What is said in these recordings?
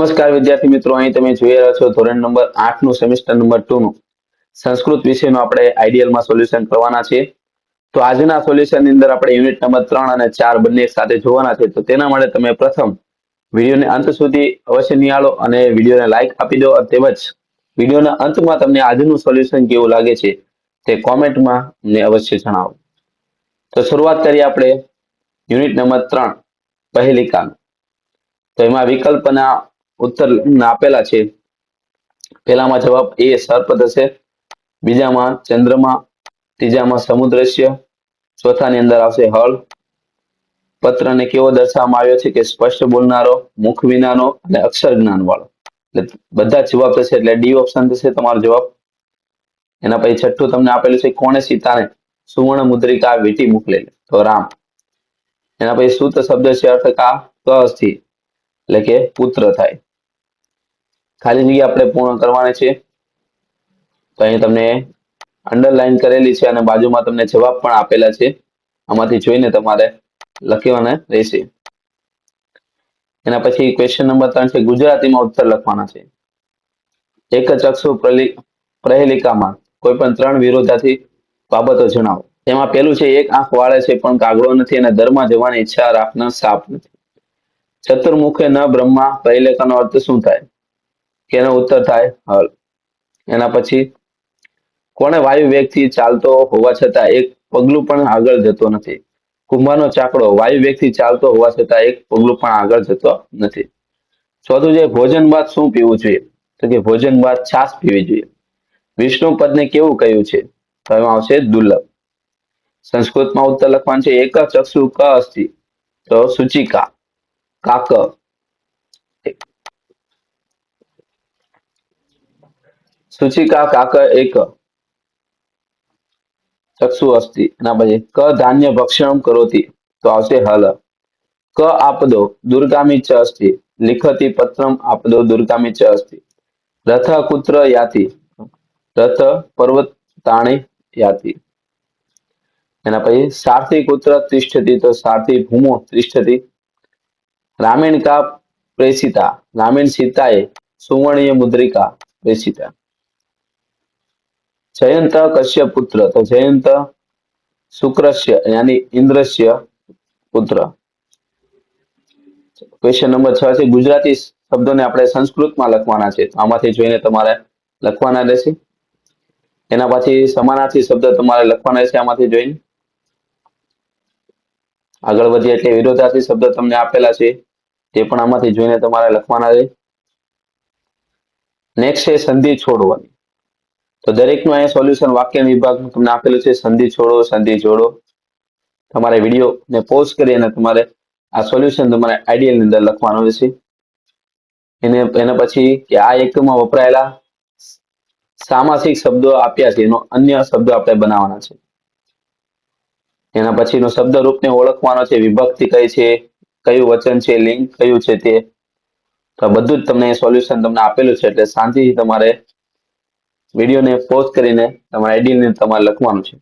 નમસ્કાર વિદ્યાર્થી મિત્રો, અહીં તમે જોઈ રહ્યા છો ધોરણ નંબર 8 નું સેમિસ્ટર નંબર 2 નું સંસ્કૃત વિષયનું આપણે આઈડિયલમાં સોલ્યુશન કરવાના છે. તો આજના સોલ્યુશનની અંદર આપણે યુનિટ નંબર 3 અને 4 બંને સાથે જોવાના છે. તો તેના માટે તમે પ્રથમ વિડીયોને અંત સુધી અવશ્ય નિહાળો અને વિડીયોને લાઈક આપી દો, તેમજ વિડીયોના અંતમાં તમને આજનું સોલ્યુશન કેવું લાગે છે તે કોમેન્ટમાં અમને અવશ્ય જણાવો. તો શરૂઆત કરીએ આપણે યુનિટ નંબર 3 પહેલિકા. તો એમાં વિકલ્પના ઉત્તર આપેલા છે. પહેલામાં જવાબ એ સર્પ થશે, બીજામાં ચંદ્રમા, ત્રીજામાં સમુદ્રસ્ય, ચોથાની અંદર આવશે હળ. પત્રને કેવો દર્શાવવામાં આવ્યો છે કે સ્પષ્ટ બોલનારો, મુખ વિનાનો અને અક્ષર જ્ઞાન વાળો. એટલે બધા જવાબ થશે, એટલે ડી ઓપ્શન થશે તમારો જવાબ. એના પછી છઠ્ઠું તમને આપેલું છે, કોણે સીતાને સુવર્ણ મુદ્રિકા વીંટી મોકલેલી? તો રામ. એના પછી સૂત શબ્દ છે અર્થ કા ક એટલે કે પુત્ર થાય. ખાલી જગ્યા આપણે પૂર્ણ કરવાની છે. તો અહીં તમને અંડરલાઈન કરેલી છે અને બાજુમાં તમને જવાબ પણ આપેલા છે. આમાંથી જોઈને તમારે લખવાના રહેશે. એના પછી ક્વેશ્ચન નંબર 3 છે, ગુજરાતીમાં ઉત્તર લખવાના છે. એક ચક્ષુ પ્રહેલિકામાં કોઈ પણ 3 વિરોધાથી બાબતો જણાવો. એમાં પેલું છે, એક આંખ વાળે છે પણ કાગડો નથી અને દરમાં જવાની ઈચ્છા રાખનાર સાપ નથી. ચતુર્મુખે ન બ્રહ્મા પહેલેકાનો અર્થ શું થાય? કે એનો ઉત્તર થાય હળ. એના પછી કોણે વાયુ વેગથી ચાલતો હોવા છતાં એક પગલું પણ આગળ જતો નથી? કુંભારનો ચાકડો વાયુ વેગથી ચાલતો હોવા છતાં એક પગલું પણ આગળ જતો નથી. ચોથું છે, ભોજન બાદ શું પીવું જોઈએ? તો કે ભોજન બાદ છાશ પીવી જોઈએ. વિષ્ણુ પદને કેવું કહ્યું છે? તો એમાં આવશે દુર્લભ. સંસ્કૃતમાં ઉત્તર લખવાનું છે, એક ચક્ષુ ક અસ્તિ? તો સૂચિકા. કાક. સૂચિકા કાક એક ચક્ષુ અસ્તિ. એના પછી ક ધાન્ય ભક્ષણમ કરોતિ? તો આવશે હલ. ક આપદો દુર્ગામી ચ અસ્તિ? લિખતી પત્રમ આપદો દુર્ગામી ચ અસ્તિ. રથ કુત્ર યાતિ? રથ પર્વત તાણે યાતિ. એના પછી સારથી કુત્ર તિષ્ઠતિ? તો સારથી ભૂમો તિષ્ઠતિ. રામેણ કા પ્રેષિતા? રામેણ સીતાએ સુવર્ણીય મુદ્રિકા પ્રેષિતા. જયંત કશ્ય પુત્ર? તો જયંત શુક્રસ્ય યાની ઇન્દ્રસ્ય પુત્ર. ક્વેશ્ચન નંબર 6 છે, ગુજરાતી શબ્દોને આપણે સંસ્કૃતમાં લખવાના છે. આમાંથી જોઈને તમારે લખવાના રહેશે. એના પછી સમાનાર્થી શબ્દ તમારે લખવાના છે આમાંથી જોઈને. આગળ વધીએ એટલે વિરોધાર્થી શબ્દ તમને આપેલા છે, તે પણ આમાંથી જોઈને તમારે લખવાના છે. નેક્સ્ટ છે સંધિ છોડવાની. તો દરેકનું અહીંયા સોલ્યુશન વાક્ય વિભાગનું તમને આપેલું છે, સંધિ છોડો, સંધિ જોડો. તમારે વિડીયોને પોઝ કરી અને તમારે આ સોલ્યુશન તમારે આઈડિયલની અંદર લખવાનું રહેશે. એના પછી કે આ એકમાં વપરાયેલા સામાસિક શબ્દો આપ્યા છે, એનો અન્ય શબ્દો આપણે બનાવવાના છે. એના પછીનો શબ્દ રૂપને ઓળખવાનો છે, વિભક્તિ કઈ છે, કયું વચન છે, લિંગ કયું છે તે. તો બધું જ તમને સોલ્યુશન તમને આપેલું છે, એટલે શાંતિથી તમારે વિડીયોને પોઝ કરીને તમારે આઈડિયલને તમારે લખવાનું છે.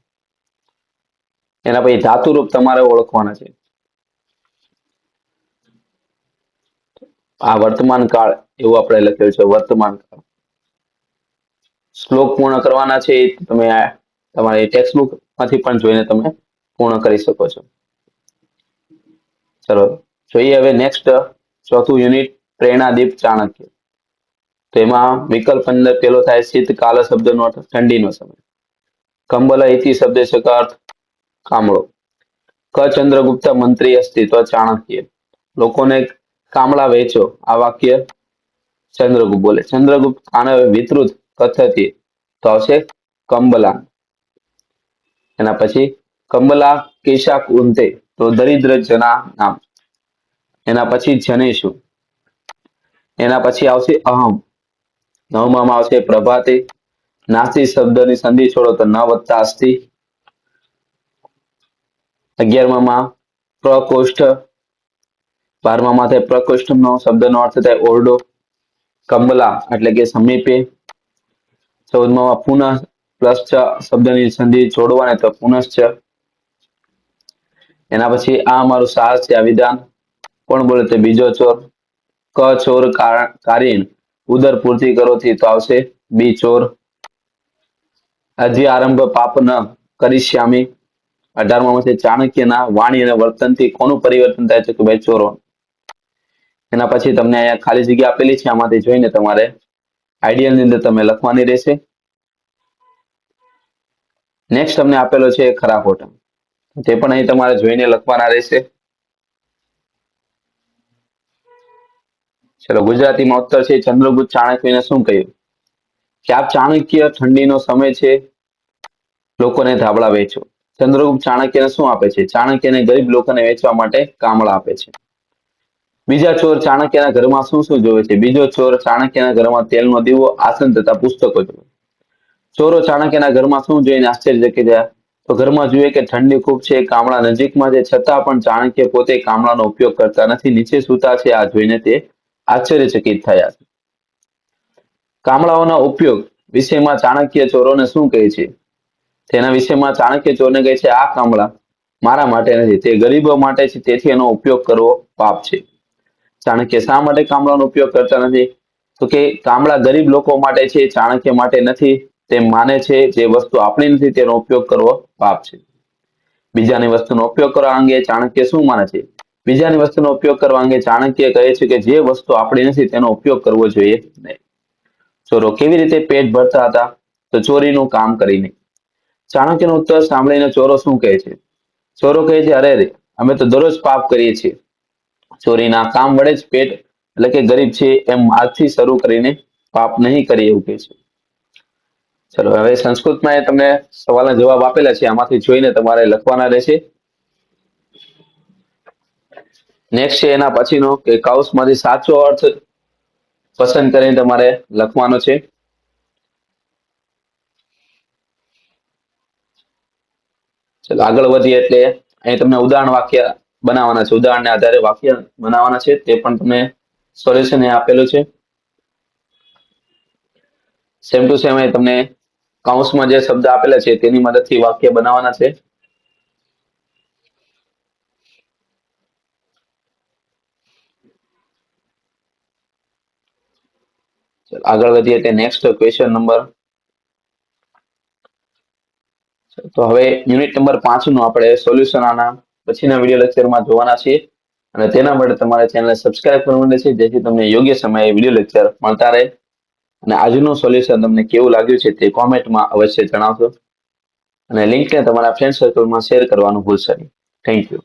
એના પછી ધાતુ રૂપ તમારે ઓળખવાના છે. આ વર્તમાન કાળ એવું આપણે લખેલું છે, વર્તમાન કાળ. શ્લોક પૂર્ણ કરવાના છે, તમે તમારી ટેક્સ્ટબુક માંથી પણ જોઈને તમે પૂર્ણ કરી શકો છો. ચલો જોઈએ હવે નેક્સ્ટ ચોથું યુનિટ, પ્રેરણાદીપ ચાણક્ય. તો એમાં વિકલ્પ અંદર પેલો થાય, શીતકાલ શબ્દનો અર્થ ઠંડીનો સમય. કંબલ ઇતિ શબ્દ છે અર્થ કામળો. ક ચંદ્રગુપ્ત મંત્રી અસ્તિત્વ ચાણક્ય? લોકોને કામળા વેચો, આ વાક્ય ચંદ્રગુપ્ત બોલે. ચંદ્રગુપ્ત આને વિતૃત કથતી? તો આવશે કંબલા. એના પછી કંબલા કેશા કુંતે? તો દરિદ્ર જના નામ. એના પછી જનેશું. એના પછી આવશે અહમ. નવમામાં આવશે પ્રભાતે. નાસ્તિ શબ્દની સંધિ છોડો તો ન વત્તા અસ્તિ. 11માં પ્રકોષ્ઠ. 12માં થાય પ્રકોષ્ઠનો શબ્દનો અર્થ થાય ઓરડો. કંબલા એટલે કે સમીપે. 14માં પુનઃ પ્લસ શબ્દની સંધિ જોડવાને તો પુનશ્ચ. એના પછી આ અમારું સાર છે, આ વિધાન કોણ બોલે? તો બીજો ચોર ક ચોર કારીન ઉદર પૂર્તિ કરોથી તો આવશે બી ચોર. હજી આરંભ પાપ ન કરીશ્યામી. 18માં છે ચાણક્યના વાણી અને વર્તનથી કોનું પરિવર્તન થાય છે? કે ભાઈ ચોરો. એના પછી તમને અહીંયા ખાલી જગ્યા આપેલી છે, આમાંથી જોઈને તમારે આઈડિયલ ની અંદર તમે લખવાની રહેશે. નેક્સ્ટ તમને આપેલો છે ખરા ખોટા, તે પણ અહીં તમારે જોઈને લખવાના રહેશે. ચલો ગુજરાતીમાં ઉત્તર છે ચંદ્રગુપ્ત ચાણક્યને શું કહ્યું? કે આપ ચાણક્ય ઠંડીનો સમય છે, લોકોને ધાબળા વેચો. ચંદ્રગુપ્ત ચાણક્યને શું આપે છે? ચાણક્યને ગરીબ લોકોને વેચવા માટે કામળા આપે છે. બીજા ચોર ચાણક્યના ઘરમાં શું શું જોવે છે? બીજો ચોર ચાણક્યના ઘરમાં તેલનો દીવો, આસન તથા પુસ્તકો જોવે. ચોરો ચાણક્યના ઘરમાં શું જોઈને આશ્ચર્યચકિત થયા? તો ઘરમાં જોઈએ કે ઠંડી ખૂબ છે, કામળા નજીકમાં છે, છતાં પણ ચાણક્ય પોતે કામળાનો ઉપયોગ કરતા નથી, નીચે સૂતા છે. આ જોઈને તે આશ્ચર્યચકિત થયા. કામળાઓના ઉપયોગ વિષયમાં ચાણક્ય ચોરોને શું કહે છે? તેના વિષયમાં ચાણક્ય ચોરને કહે છે, આ કામળા મારા માટે નથી, તે ગરીબો માટે છે, તેથી એનો ઉપયોગ કરવો પાપ છે. ચાણક્ય શા માટે કામળાનો ઉપયોગ કરતા નથી? તો કે કામળા ગરીબ લોકો માટે છે, ચાણક્ય માટે નથી. તે માને છે જે વસ્તુ આપણી નથી તેનો ઉપયોગ કરવો પાપ છે. બીજાની વસ્તુનો ઉપયોગ કરવા અંગે ચાણક્ય શું માને છે? બીજાની વસ્તુનો ઉપયોગ કરવા અંગે ચાણક્ય કહે છે કે જે વસ્તુ આપણી નથી તેનો ઉપયોગ કરવો જોઈએ નહીં. ચોરો કેવી રીતે પેટ ભરતા હતા? તો ચોરીનું કામ કરીને. ચાણક્યનો ઉત્તર સાંભળીને ચોરો શું કહે છે? ચોરો કહે છે, અરે રે, અમે તો દરરોજ પાપ કરીએ છીએ. ચોરીના કામ વડે જ પેટ એટલે કે ગરીબ છે એમ આજથી શરૂ કરીને પાપ નહીં કરીએ એવું કહે છે. ચલો હવે સંસ્કૃતમાં તમને સવાલના જવાબ આપેલા છે, આમાંથી જોઈને તમારે લખવાના રહેશે. નેક્સ્ટ છે એના પછીનો કે કૌંસમાંથી સાચો અર્થ પસંદ કરીને તમારે લખવાનો છે. ચલો આગળ વધીએ એટલે અહીં તમને ઉદાહરણ વાક્ય બનાવવાના છે, ઉદાહરણને આધારે વાક્ય બનાવવાના છે, તે પણ તમને સોલ્યુશન આપેલું છે. સેમ ટુ સેમ અહીં તમને કૌંસમાં જે શબ્દ આપેલા છે તેની મદદથી વાક્ય બનાવવાના છે. આગળ વધીએ એટલે નેક્સ્ટ ક્વેશ્ચન નંબર. તો હવે યુનિટ નંબર 5 નું આપણે સોલ્યુશન આના પછીના વિડીયો લેક્ચરમાં જોવાના છીએ, અને તેના માટે તમારે ચેનલને સબસ્ક્રાઇબ કરવાની છે, જેથી તમને યોગ્ય સમયે વિડીયો લેક્ચર મળતા રહે. અને આજનું સોલ્યુશન તમને કેવું લાગ્યું છે તે કોમેન્ટમાં અવશ્ય જણાવજો, અને લિંકને તમારા ફ્રેન્ડ સર્કલમાં શેર કરવાનું ભૂલશો નહીં. Thank you.